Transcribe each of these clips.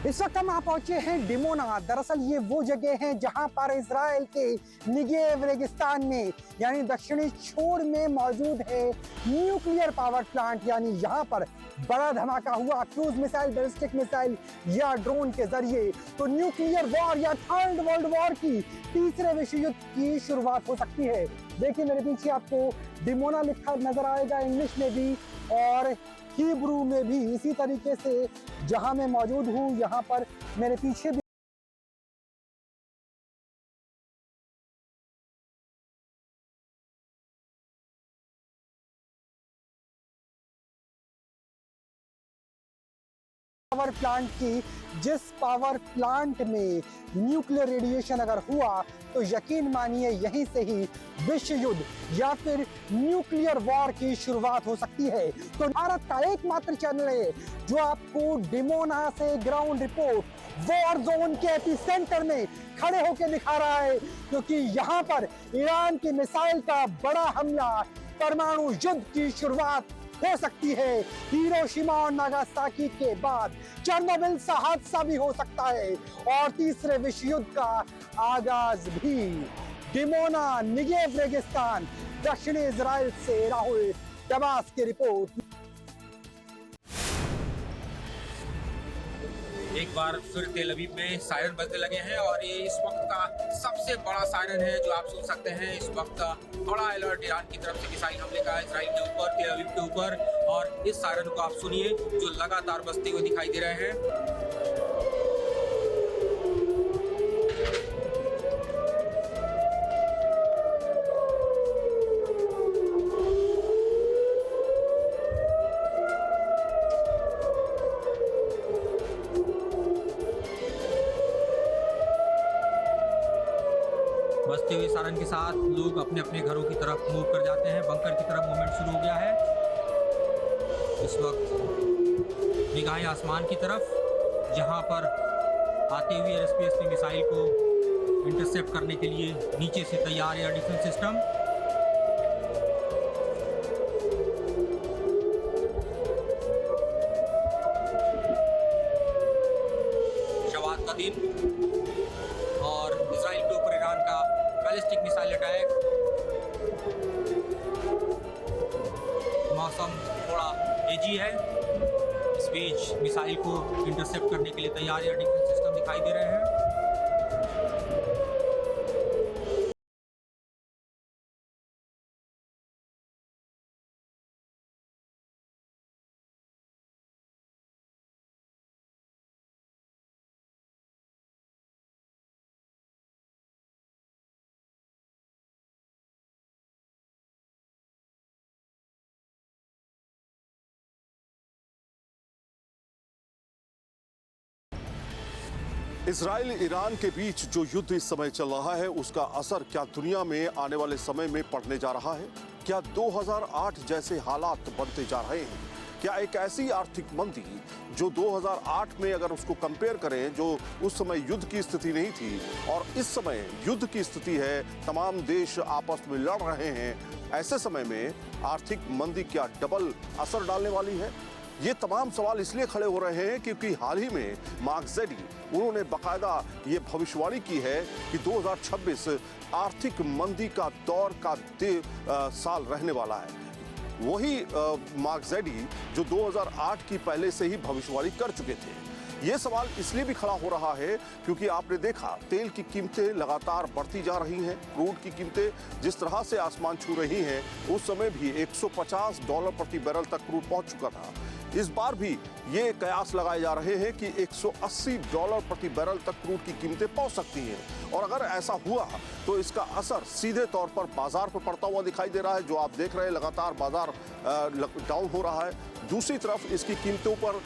इस वक्त हम पहुंचे हैं डिमोना। दरअसल ये वो जगह है जहां पर इजराइल के निगेव रेगिस्तान में यानी दक्षिणी छोर में मौजूद है न्यूक्लियर पावर प्लांट। यानी यहाँ पर बड़ा धमाका हुआ क्रूज मिसाइल, बैलिस्टिक मिसाइल या ड्रोन के जरिए। तो न्यूक्लियर वॉर या थर्ड वर्ल्ड वॉर की, तीसरे विश्व युद्ध की शुरुआत हो सकती है। देखिए मेरे पीछे आपको डिमोना लिखा नजर आएगा, इंग्लिश में भी और हिब्रू में भी। इसी तरीके से जहां मैं मौजूद हूं यहां पर मेरे पीछे भी पावर प्लांट की, जिस पावर प्लांट में न्यूक्लियर रेडिएशन अगर हुआ तो यकीन मानिए यहीं से ही विश्व युद्ध या फिर न्यूक्लियर वॉर की शुरुआत हो सकती है। तो भारत का एकमात्र चैनल है जो आपको डिमोना से ग्राउंड रिपोर्ट वॉर जोन के एपिसेंटर में खड़े होकर दिखा रहा है, क्योंकि यहाँ पर ईरान की मिसाइल का बड़ा हमला, परमाणु युद्ध की शुरुआत हो सकती है। हिरोशिमा और नागासाकी के बाद चेरनोबिल सा हादसा भी हो सकता है और तीसरे विश्व युद्ध का आगाज भी। डिमोना, निगेव रेगिस्तान, दक्षिणी इजराइल से राहुल दबास की रिपोर्ट। एक बार फिर तेल अवीव में सायरन बजने लगे हैं और ये इस वक्त का सबसे बड़ा सायरन है जो आप सुन सकते हैं। इस वक्त बड़ा अलर्ट ईरान की तरफ से मिसाइल हमले का इजराइल के ऊपर, तेल अवीव के ऊपर। और इस सायरन को आप सुनिए जो लगातार बजते हुए दिखाई दे रहे हैं। बजते हुए सायरन के साथ लोग अपने अपने घरों की तरफ मूव कर जाते हैं। बंकर की तरफ मूवमेंट शुरू हो गया है। इस वक्त निगाहें आसमान की तरफ, जहां पर आते हुए एयरस्पेस की मिसाइल को इंटरसेप्ट करने के लिए नीचे से तैयार एयर डिफेंस सिस्टम। शवाद का दिन और इजराइल के ऊपर ईरान का बैलिस्टिक मिसाइल अटैक। मौसम थोड़ा तेजी है। इस बीच मिसाइल को इंटरसेप्ट करने के लिए तैयार एयर डिफेंस सिस्टम दिखाई दे रहे हैं। इजराइल ईरान के बीच जो युद्ध इस समय चल रहा है उसका असर क्या दुनिया में आने वाले समय में पड़ने जा रहा है? क्या 2008 जैसे हालात बनते जा रहे हैं? क्या एक ऐसी आर्थिक मंदी जो 2008 में अगर उसको कंपेयर करें, जो उस समय युद्ध की स्थिति नहीं थी और इस समय युद्ध की स्थिति है, तमाम देश आपस में लड़ रहे हैं, ऐसे समय में आर्थिक मंदी क्या डबल असर डालने वाली है? ये तमाम सवाल इसलिए खड़े हो रहे हैं क्योंकि हाल ही में मार्क ज़ेडी, उन्होंने बाकायदा ये भविष्यवाणी की है कि 2026 आर्थिक मंदी का दौर का साल रहने वाला है। वही मार्क ज़ेडी जो 2008 की पहले से ही भविष्यवाणी कर चुके थे। ये सवाल इसलिए भी खड़ा हो रहा है क्योंकि आपने देखा तेल की कीमतें लगातार बढ़ती जा रही हैं। क्रूड की कीमतें जिस तरह से आसमान छू रही हैं, उस समय भी $150 प्रति बैरल तक क्रूड पहुंच चुका था। इस बार भी ये कयास लगाए जा रहे हैं कि $180 प्रति बैरल तक क्रूड की कीमतें पहुंच सकती हैं और अगर ऐसा हुआ तो इसका असर सीधे तौर पर बाजार पर पड़ता हुआ दिखाई दे रहा है। जो आप देख रहे हैं लगातार बाजार डाउन हो रहा है। दूसरी तरफ इसकी कीमतों पर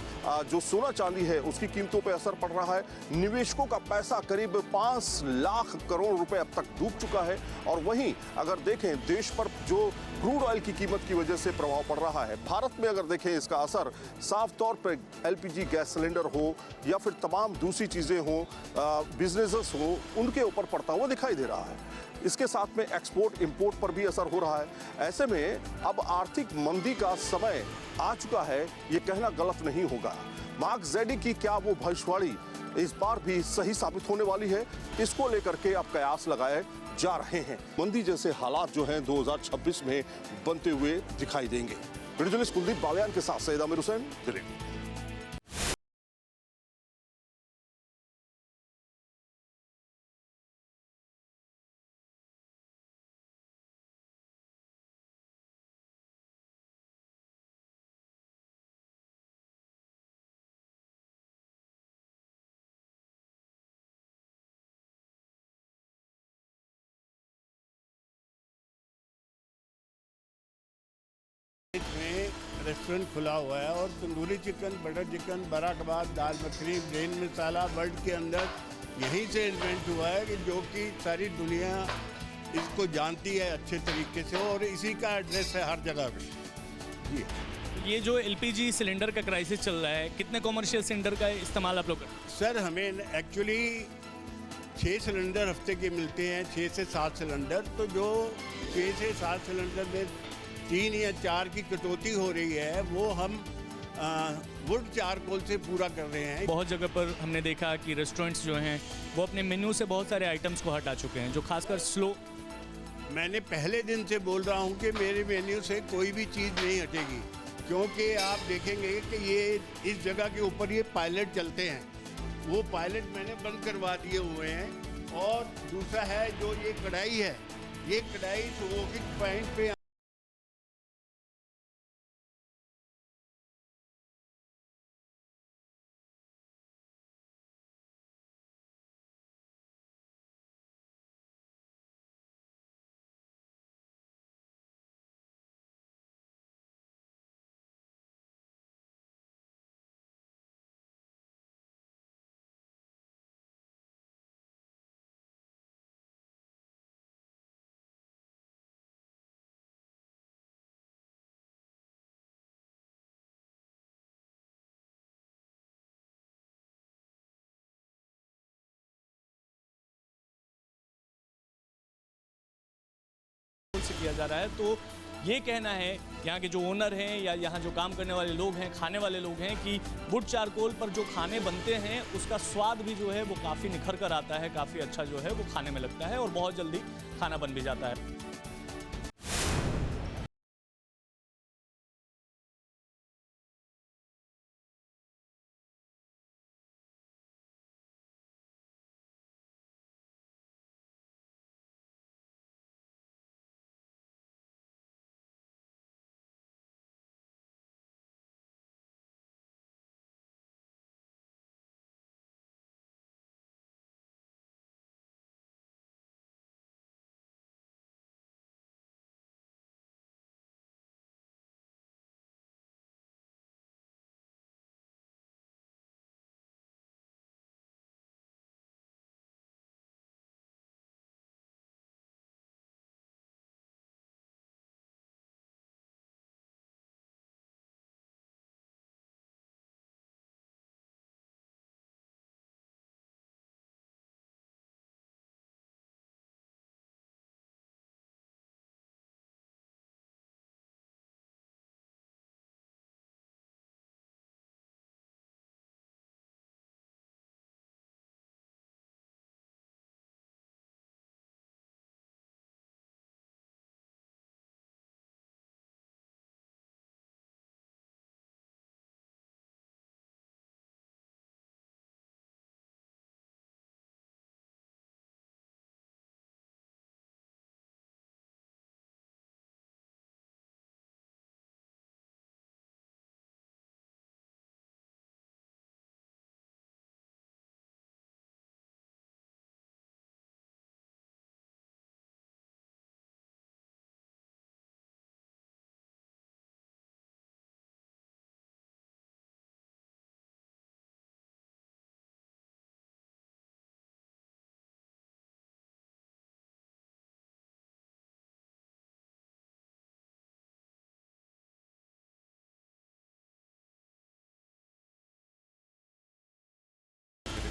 जो सोना चांदी है उसकी कीमतों पर असर पड़ रहा है। निवेशकों का पैसा करीब 5 लाख करोड़ रुपए अब तक डूब चुका है और वहीं अगर देखें देश पर जो क्रूड ऑयल की कीमत की वजह से प्रभाव पड़ रहा है, भारत में अगर देखें इसका असर साफ तौर पर एलपीजी गैस सिलेंडर हो या फिर तमाम दूसरी चीजें हो, बिजनेसेस हो, उनके ऊपर पड़ता हुआ दिखाई दे रहा है। इसके साथ में एक्सपोर्ट इंपोर्ट पर भी असर हो रहा है। ऐसे में अब आर्थिक मंदी का समय आ चुका है, ये कहना गलत नहीं होगा। मार्क जेडी की क्या वो भविष्यवाणी इस बार भी सही साबित होने वाली है? इसको लेकर के अब कयास लगाए जा रहे हैं। मंदी जैसे हालात जो हैं 2026 में बनते हुए दिखाई देंगे। वीडियो जर्नलिस्ट कुलदीप बालियान के साथ सैयद आमिर हुसैन, दिल्ली। में रेस्टोरेंट खुला हुआ है और तंदूरी चिकन, बटर चिकन, बड़ा कबाब, दाल मखनी, ब्रेन मसाला वर्ल्ड के अंदर यहीं से इन्वेंट हुआ है कि जो कि सारी दुनिया इसको जानती है अच्छे तरीके से और इसी का एड्रेस है हर जगह पे। जी, ये जो एलपीजी सिलेंडर का क्राइसिस चल रहा है, कितने कॉमर्शियल सिलेंडर का इस्तेमाल आप लोग करते हैं? सर हमें एक्चुअली 6 सिलेंडर हफ्ते के मिलते हैं, 6 से 7 सिलेंडर। तो जो 6 से 7 सिलेंडर में 3 या 4 की कटौती हो रही है वो हम वुड चारकोल से पूरा कर रहे हैं। बहुत जगह पर हमने देखा कि रेस्टोरेंट्स जो हैं वो अपने मेन्यू से बहुत सारे आइटम्स को हटा चुके हैं, जो खासकर स्लो। मैंने पहले दिन से बोल रहा हूँ कि मेरे मेन्यू से कोई भी चीज़ नहीं हटेगी, क्योंकि आप देखेंगे कि ये इस जगह के ऊपर ये पायलट चलते हैं, वो पायलट मैंने बंद करवा दिए हुए हैं। और दूसरा है जो ये कढ़ाई है, ये कढ़ाई स्मोकिंग पॉइंट पे से किया जा रहा है। तो ये कहना है यहाँ के जो ओनर हैं या यहाँ जो काम करने वाले लोग हैं, खाने वाले लोग हैं, कि वुड चारकोल पर जो खाने बनते हैं उसका स्वाद भी जो है वो काफ़ी निखर कर आता है, काफ़ी अच्छा जो है वो खाने में लगता है और बहुत जल्दी खाना बन भी जाता है।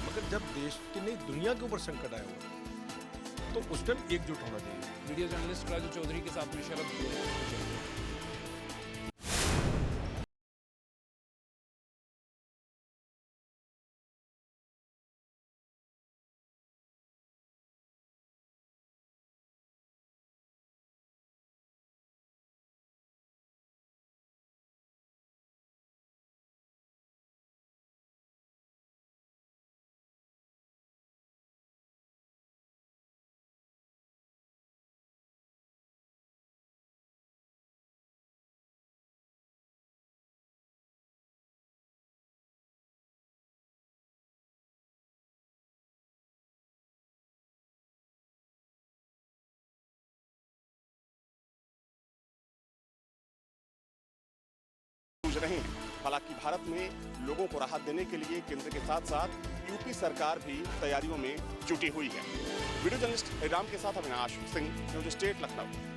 मगर जब देश की नहीं दुनिया के ऊपर संकट आया हुआ है तो उस टाइम एकजुट होना चाहिए। वीडियो जर्नलिस्ट राजू चौधरी के साथ में शरद जूझ रहे हैं। हालांकि भारत में लोगों को राहत देने के लिए केंद्र के साथ साथ यूपी सरकार भी तैयारियों में जुटी हुई है। वीडियो जर्नलिस्ट राम के साथ अविनाश सिंह, न्यूज स्टेट लखनऊ।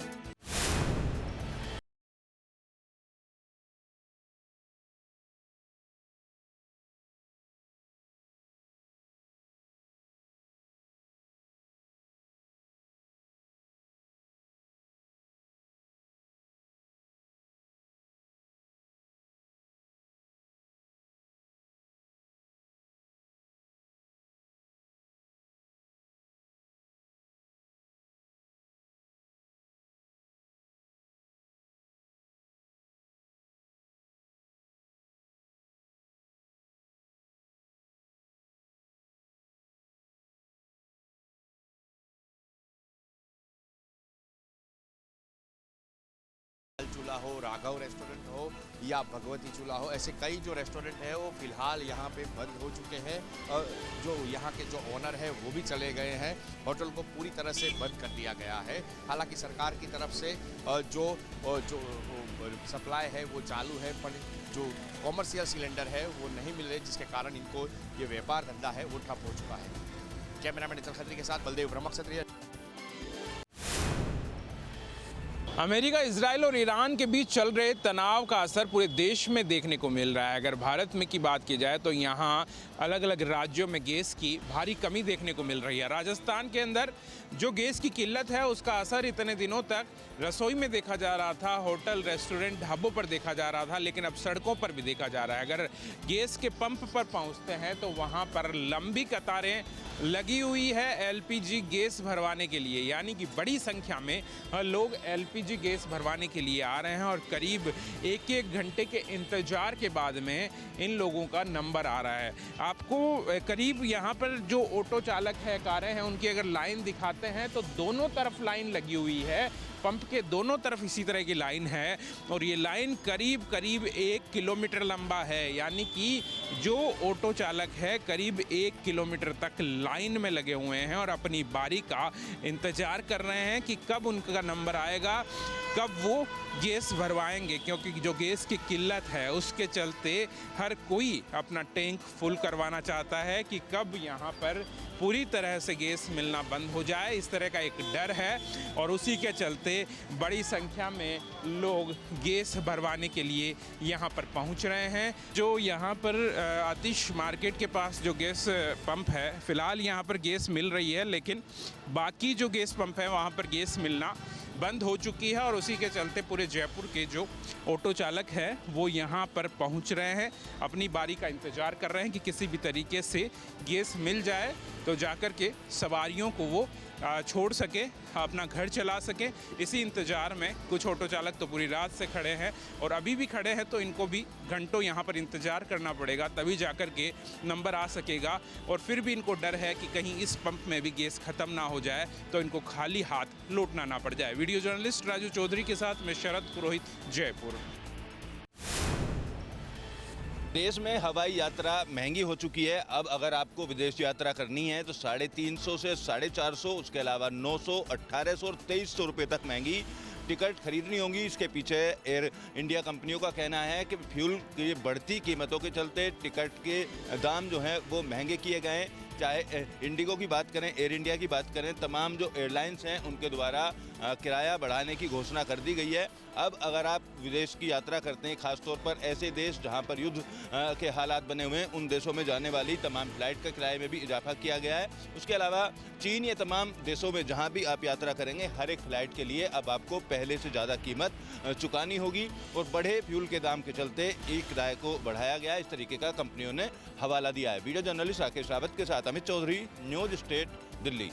चूल्हा हो, राघव रेस्टोरेंट हो या भगवती चूल्हा हो, ऐसे कई जो रेस्टोरेंट है वो फिलहाल यहाँ पे बंद हो चुके हैं। जो यहाँ के जो ओनर है वो भी चले गए हैं। होटल को पूरी तरह से बंद कर दिया गया है। हालांकि सरकार की तरफ से जो सप्लाई है वो चालू है, पर जो कॉमर्शियल सिलेंडर है वो नहीं मिल रहे, जिसके कारण इनको ये व्यापार धंधा है वो ठप हो चुका है। कैमरामैन निचल खत्री के साथ बलदेव ब्रह्मक क्षत्रिय। अमेरिका, इजराइल और ईरान के बीच चल रहे तनाव का असर पूरे देश में देखने को मिल रहा है। अगर भारत में की बात की जाए तो यहाँ अलग अलग राज्यों में गैस की भारी कमी देखने को मिल रही है। राजस्थान के अंदर जो गैस की किल्लत है उसका असर इतने दिनों तक रसोई में देखा जा रहा था, होटल, रेस्टोरेंट, ढाबों पर देखा जा रहा था, लेकिन अब सड़कों पर भी देखा जा रहा है। अगर गैस के पंप पर पहुँचते हैं तो वहाँ पर लंबी कतारें लगी हुई है एलपीजी गैस भरवाने के लिए, यानी कि बड़ी संख्या में लोग एलपीजी गैस भरवाने के लिए आ रहे हैं और करीब एक घंटे के इंतजार के बाद में इन लोगों का नंबर आ रहा है। आपको करीब यहाँ पर जो ऑटो चालक है, कारें हैं, उनकी अगर लाइन दिखाते हैं तो दोनों तरफ लाइन लगी हुई है। पंप के दोनों तरफ इसी तरह की लाइन है और ये लाइन करीब 1 किलोमीटर लंबा है, यानी कि जो ऑटो चालक है करीब 1 किलोमीटर तक लाइन में लगे हुए हैं और अपनी बारी का इंतज़ार कर रहे हैं कि कब उनका नंबर आएगा, कब वो गैस भरवाएंगे। क्योंकि जो गैस की किल्लत है उसके चलते हर कोई अपना टैंक फुल करवाना चाहता है कि कब यहाँ पर पूरी तरह से गैस मिलना बंद हो जाए। इस तरह का एक डर है और उसी के चलते बड़ी संख्या में लोग गैस भरवाने के लिए यहाँ पर पहुँच रहे हैं। जो यहाँ पर आतिश मार्केट के पास जो गैस पंप है, फ़िलहाल यहाँ पर गैस मिल रही है, लेकिन बाकी जो गैस पंप है वहाँ पर गैस मिलना बंद हो चुकी है और उसी के चलते पूरे जयपुर के जो ऑटो चालक है वो यहाँ पर पहुँच रहे हैं, अपनी बारी का इंतज़ार कर रहे हैं कि किसी भी तरीके से गैस मिल जाए तो जाकर के सवारियों को वो छोड़ सके, अपना घर चला सके। इसी इंतज़ार में कुछ ऑटो चालक तो पूरी रात से खड़े हैं और अभी भी खड़े हैं, तो इनको भी घंटों यहाँ पर इंतज़ार करना पड़ेगा, तभी जाकर के नंबर आ सकेगा। और फिर भी इनको डर है कि कहीं इस पंप में भी गैस ख़त्म ना हो जाए तो इनको खाली हाथ लौटना ना पड़ जाए। वीडियो जर्नलिस्ट राजू चौधरी के साथ मैं शरद पुरोहित, जयपुर। देश में हवाई यात्रा महंगी हो चुकी है। अब अगर आपको विदेश यात्रा करनी है तो 350 से 450, उसके अलावा 900, 1800 और 2300 रुपये तक महंगी टिकट खरीदनी होंगी। इसके पीछे एयर इंडिया कंपनियों का कहना है कि फ्यूल की बढ़ती कीमतों के चलते टिकट के दाम जो हैं वो महंगे किए गए हैं। चाहे इंडिगो की बात करें, एयर इंडिया की बात करें, तमाम जो एयरलाइंस हैं उनके द्वारा किराया बढ़ाने की घोषणा कर दी गई है। अब अगर आप विदेश की यात्रा करते हैं, खासतौर पर ऐसे देश जहां पर युद्ध के हालात बने हुए हैं, उन देशों में जाने वाली तमाम फ्लाइट के किराए में भी इजाफा किया गया है। उसके अलावा चीन या तमाम देशों में जहां भी आप यात्रा करेंगे, हर एक फ्लाइट के लिए अब आपको पहले से ज़्यादा कीमत चुकानी होगी और बढ़े फ्यूल के दाम के चलते एक किराए को बढ़ाया गया। इस तरीके का कंपनियों ने हवाला दिया है। वीडियो जर्नलिस्ट राकेश रावत के साथ अमित चौधरी, न्यूज स्टेट, दिल्ली।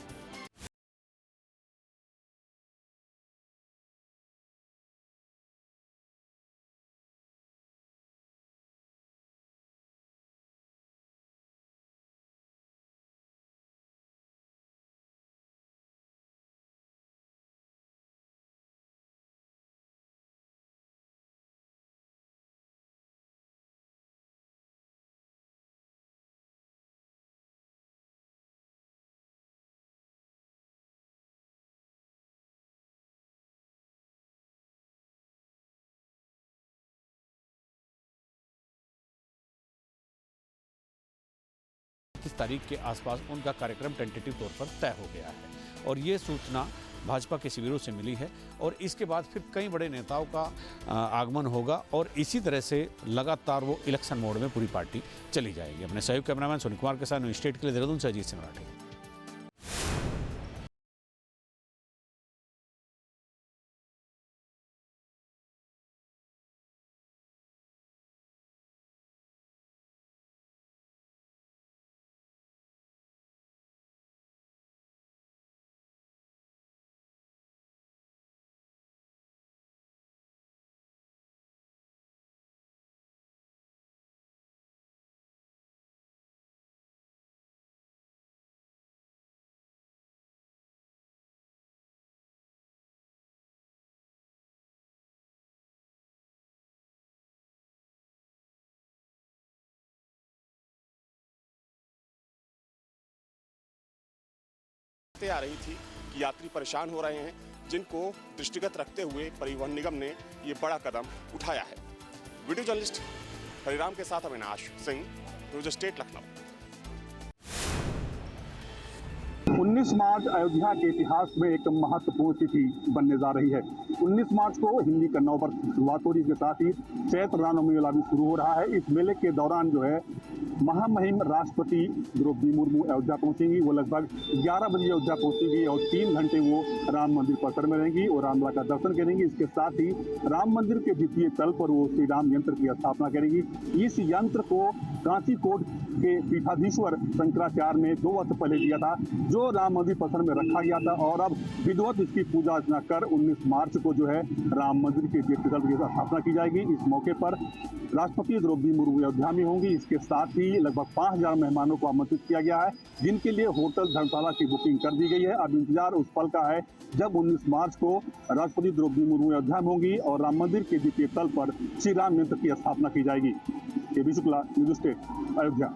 तारीख के आसपास उनका कार्यक्रम टेंटेटिव तौर पर तय हो गया है और ये सूचना भाजपा के शिविरों से मिली है और इसके बाद फिर कई बड़े नेताओं का आगमन होगा और इसी तरह से लगातार वो इलेक्शन मोड में पूरी पार्टी चली जाएगी। अपने सहयोग कैमरामैन सोनी कुमार के साथ न्यूज़ स्टेट के लिए देहरादून से अजीत सिंह राठी। आ रही थी कि यात्री परेशान हो रहे हैं, जिनको दृष्टिगत रखते हुए परिवहन निगम ने ये बड़ा कदम उठाया है। वीडियो जर्नलिस्ट हरिराम के साथ अविनाश सिंह, न्यूज़ स्टेट लखनऊ। 19 मार्च अयोध्या के इतिहास में एक महत्वपूर्ण तिथि बनने जा रही है। 19 मार्च को हिंदी का नव वर्ष शुरुआत हो रही है, इसके साथ ही चैत्र रामनवमी मेला भी शुरू हो रहा है। इस मेले के दौरान जो है महामहिम राष्ट्रपति द्रौपदी मुर्मू अयोध्या पहुंचेंगी। वो लगभग 11 बजे अयोध्या पहुंचेंगी और 3 घंटे वो राम मंदिर परिसर में रहेंगी और रामलला का दर्शन करेंगी। इसके साथ ही राम मंदिर के द्वितीय तल पर वो श्री राम यंत्र की स्थापना करेंगी। इस यंत्र को कांची कोट के पीठाधीश्वर शंकराचार्य ने 2 वर्ष पहले दिया था, जो राम मंदिर परिसर में रखा गया था और अब विधिवत इसकी पूजा अर्चना कर 19 मार्च को जो है राम मंदिर के द्वितीय तल की स्थापना की जाएगी। इस मौके पर राष्ट्रपति द्रौपदी मुर्मू अयोध्या में होंगी। इसके साथ ही लगभग 5000 मेहमानों को आमंत्रित किया गया है, जिनके लिए होटल धर्मशाला की बुकिंग कर दी गई है। अब इंतजार उस पल का है जब 19 मार्च को राष्ट्रपति द्रौपदी मुर्मू अयोध्या में होंगी और राम मंदिर के द्वितीय तल पर श्री राम यंत्र की स्थापना की जाएगी। केबी शुक्ला, न्यूज़ स्टेट, अयोध्या।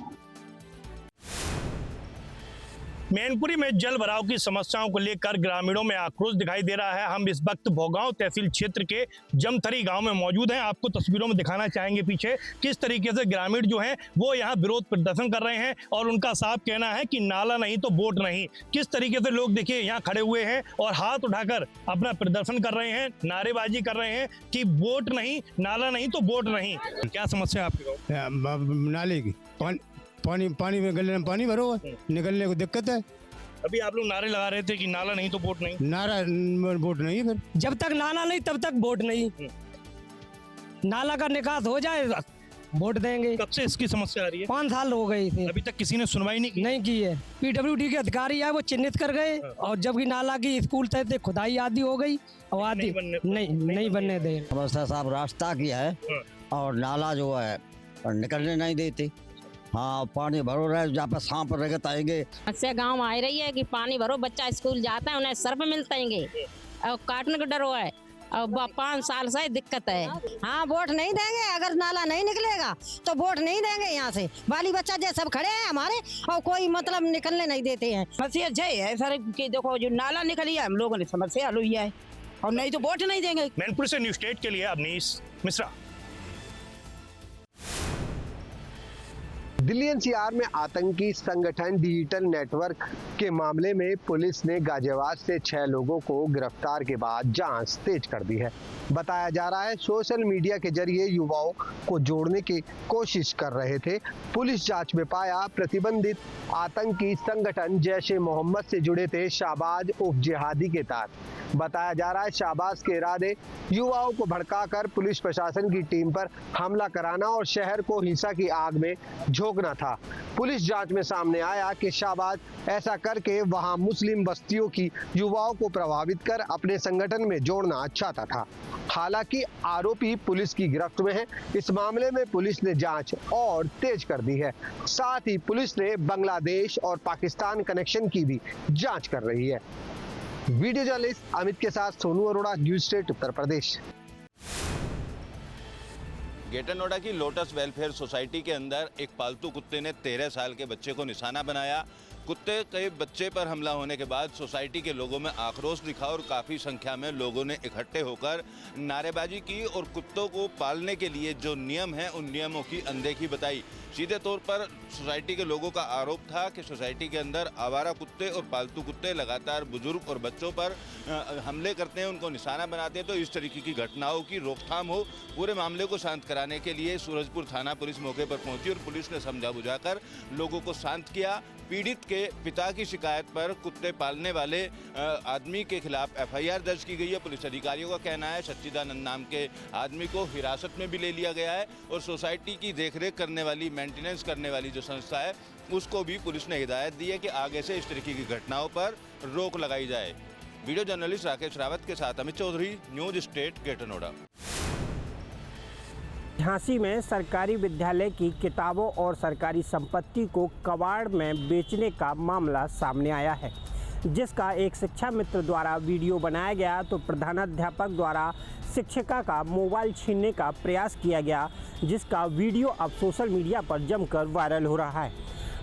मैनपुरी में जल भराव की समस्याओं को लेकर ग्रामीणों में आक्रोश दिखाई दे रहा है। हम इस वक्त भोगांव तहसील क्षेत्र के जमथरी गांव में मौजूद हैं। आपको तस्वीरों में दिखाना चाहेंगे पीछे किस तरीके से ग्रामीण जो हैं वो यहाँ विरोध प्रदर्शन कर रहे हैं और उनका साफ कहना है कि नाला नहीं तो वोट नहीं। किस तरीके से लोग देखिए यहाँ खड़े हुए हैं और हाथ उठाकर अपना प्रदर्शन कर रहे हैं, नारेबाजी कर रहे हैं कि वोट नहीं, नाला नहीं तो वोट नहीं। क्या समस्या है आपके गाँव? नाले की पानी में गले में पानी भरो है, निकलने को दिक्कत है। अभी आप लोग नारे लगा रहे थे कि नाला नहीं तो वोट नहीं। नारा वोट नहीं, फिर जब तक नाला नहीं तब तक वोट नहीं। नाला का निकास हो जाए वोट देंगे। कब से इसकी समस्या आ रही है? 5 साल हो गए थे, अभी तक किसी ने सुनवाई नहीं की है। पीडब्ल्यूडी के अधिकारी है वो चिन्हित कर गए और जबकि नाला की स्कूल तय थे खुदाई आदि हो गई और आदि नहीं बनने दे। समस्या साहब रास्ता की है और नाला जो है निकलने नहीं देते। हाँ, पानी भरो रहे, जहाँ पे सांप रगत आएंगे। इससे गांव आ रही है कि पानी भरो, बच्चा स्कूल जाता है उन्हें सर्फ मिलते हैं और काटने का डर है और 5 साल से दिक्कत है। हाँ, वोट नहीं देंगे अगर नाला नहीं निकलेगा तो वोट नहीं देंगे। यहाँ से बाली बच्चा जैसे सब खड़े हैं हमारे और कोई मतलब निकलने नहीं देते हैं। समस्या है सर कि देखो जो नाला निकली है हम लोगों ने समस्या हल हुई है और नहीं तो वोट नहीं देंगे। मैनपुर से न्यूज़ स्टेट के लिए अवनीश मिश्रा। दिल्ली एनसीआर में आतंकी संगठन डिजिटल नेटवर्क के मामले में पुलिस ने गाजियाबाद से 6 लोगों को गिरफ्तार के बाद जांच तेज कर दी है। बताया जा रहा है सोशल मीडिया के जरिए युवाओं को जोड़ने की कोशिश कर रहे थे। पुलिस जांच में पाया प्रतिबंधित आतंकी संगठन जैश ए मोहम्मद से जुड़े थे शाहबाज उर्फ जिहादी के तार। बताया जा रहा है शाहबाज के इरादे युवाओं को भड़काकर पुलिस प्रशासन की टीम पर हमला कराना और शहर को हिंसा की आग में झोंकना था। पुलिस जांच में सामने आया कि शाहबाज ऐसा करके वहां मुस्लिम बस्तियों की युवाओं को प्रभावित कर अपने संगठन में जोड़ना चाहता था। हालांकि आरोपी पुलिस की गिरफ्त में है। इस मामले में पुलिस ने जांच और तेज कर दी है। साथ ही पुलिस ने बांग्लादेश और पाकिस्तान कनेक्शन की भी जांच कर रही है। वीडियो जर्नलिस्ट अमित के साथ Sonu Arora, news state Uttar Pradesh. Greater Noida की लोटस वेलफेयर सोसाइटी के अंदर एक पालतू कुत्ते ने 13 साल के बच्चे को निशाना बनाया। कुत्ते के बच्चे पर हमला होने के बाद सोसाइटी के लोगों में आक्रोश दिखा और काफ़ी संख्या में लोगों ने इकट्ठे होकर नारेबाजी की और कुत्तों को पालने के लिए जो नियम हैं उन नियमों की अनदेखी बताई। सीधे तौर पर सोसाइटी के लोगों का आरोप था कि सोसाइटी के अंदर आवारा कुत्ते और पालतू कुत्ते लगातार बुजुर्ग और बच्चों पर हमले करते हैं, उनको निशाना बनाते हैं। तो इस तरीके की घटनाओं की रोकथाम हो, पूरे मामले को शांत कराने के लिए सूरजपुर थाना पुलिस मौके पर पहुंची और पुलिस ने समझा बुझाकर लोगों को शांत किया। पीड़ित के पिता की शिकायत पर कुत्ते पालने वाले आदमी के खिलाफ एफआईआर दर्ज की गई है। पुलिस अधिकारियों का कहना है सच्चिदानंद नाम के आदमी को हिरासत में भी ले लिया गया है और सोसाइटी की देखरेख करने वाली, मेंटेनेंस करने वाली जो संस्था है उसको भी पुलिस ने हिदायत दी है कि आगे से इस तरीके की घटनाओं पर रोक लगाई जाए। वीडियो जर्नलिस्ट राकेश रावत के साथ Amit Chaudhary, news state, Greater Noida. Jhansi में सरकारी विद्यालय की किताबों और सरकारी संपत्ति को कबाड़ में बेचने का मामला सामने आया है, जिसका एक शिक्षा मित्र द्वारा वीडियो बनाया गया तो प्रधानाध्यापक द्वारा शिक्षिका का मोबाइल छीनने का प्रयास किया गया, जिसका वीडियो अब सोशल मीडिया पर जमकर वायरल हो रहा है।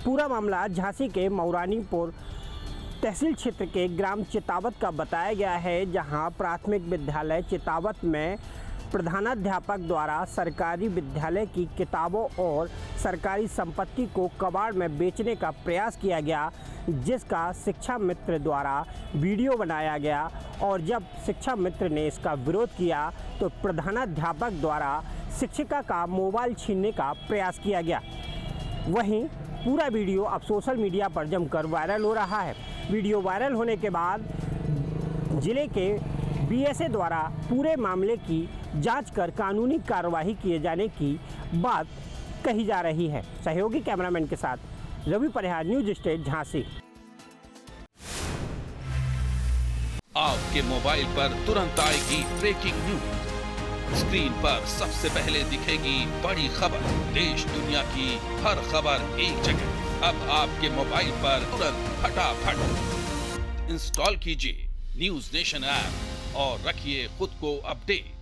पूरा मामला झांसी के मौरानीपुर तहसील क्षेत्र के ग्राम चितावत का बताया गया है, जहां प्राथमिक विद्यालय चितावत में प्रधानाध्यापक द्वारा सरकारी विद्यालय की किताबों और सरकारी संपत्ति को कबाड़ में बेचने का प्रयास किया गया, जिसका शिक्षा मित्र द्वारा वीडियो बनाया गया और जब शिक्षा मित्र ने इसका विरोध किया तो प्रधानाध्यापक द्वारा शिक्षिका का मोबाइल छीनने का प्रयास किया गया। वहीं पूरा वीडियो अब सोशल मीडिया पर जमकर वायरल हो रहा है। वीडियो वायरल होने के बाद जिले के बीएसए द्वारा पूरे मामले की जांच कर कानूनी कार्रवाई किए जाने की बात कही जा रही है। सहयोगी कैमरामैन के साथ रवि परिहार, न्यूज स्टेट, झांसी। आपके मोबाइल पर तुरंत आएगी ब्रेकिंग न्यूज। स्क्रीन पर सबसे पहले दिखेगी बड़ी खबर। देश दुनिया की हर खबर एक जगह। अब आपके मोबाइल पर तुरंत फटाफट इंस्टॉल कीजिए न्यूज नेशन ऐप और रखिए खुद को अपडेट।